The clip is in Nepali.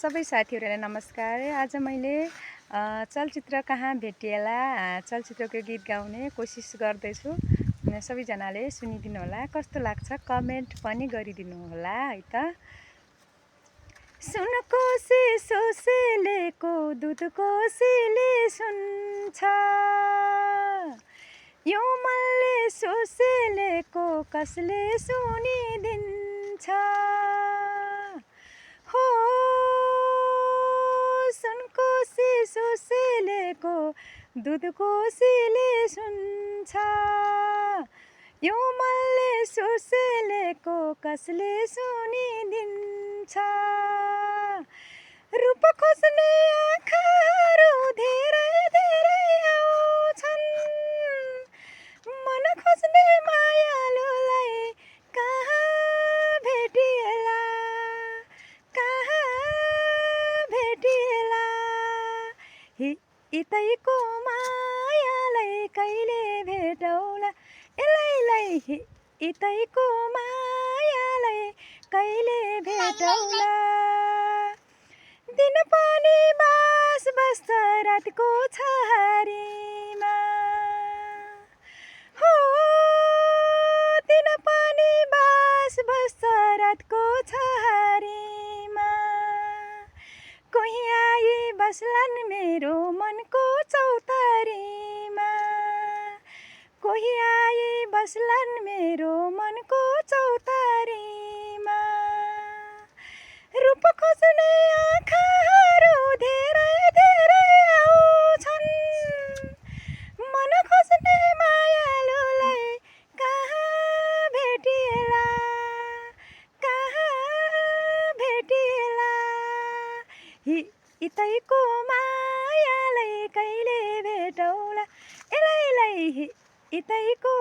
सबै साथीहरूलाई नमस्कार। आज मैले चलचित्र कहाँ भेटिएला चलचित्रको गीत गाउने कोसिस गर्दैछु। सबैजनाले सुनिदिनु होला, कस्तो लाग्छ कमेन्ट पनि गरिदिनु होला है त। सुनको सोसेलेको दुधको सिले सुन्छ, यो मनले सोसेलेको कसले सुनिदिन्छ। हो सुनको सोसेलेको दुधको सिले सुन्छ, यो मनले सोसेलेको कसले सुनिदिन्छ। रूप खोज्ने आँखाहरू धेरै धेरै आउँछन्, मन खोज्ने मायालुलाई कहाँ भेटिएला, कहाँ भेटिएला। इतैको मायालाई कहिले भेटौला, एलैलाई इतैको मायालाई कहिले भेटौला। दिन पनि बास बस्छ रातको छहारीमा, हो दिन पनि बास बस्छ रातको छहारीमा। कोही आई बस्लान् मेरो मनको चौतारीमा, कोही आई बस्लान् मेरो मनको चौतारीमा। रूप खोज्ने आँखाहरू धेरै धेरै आउँछन्, मन खोज्ने मायालुलाई कहाँ भेटिएला, कहाँ भेटिएला। इतैको मायालाई कहिले भेटौला, एलैलाई इतैको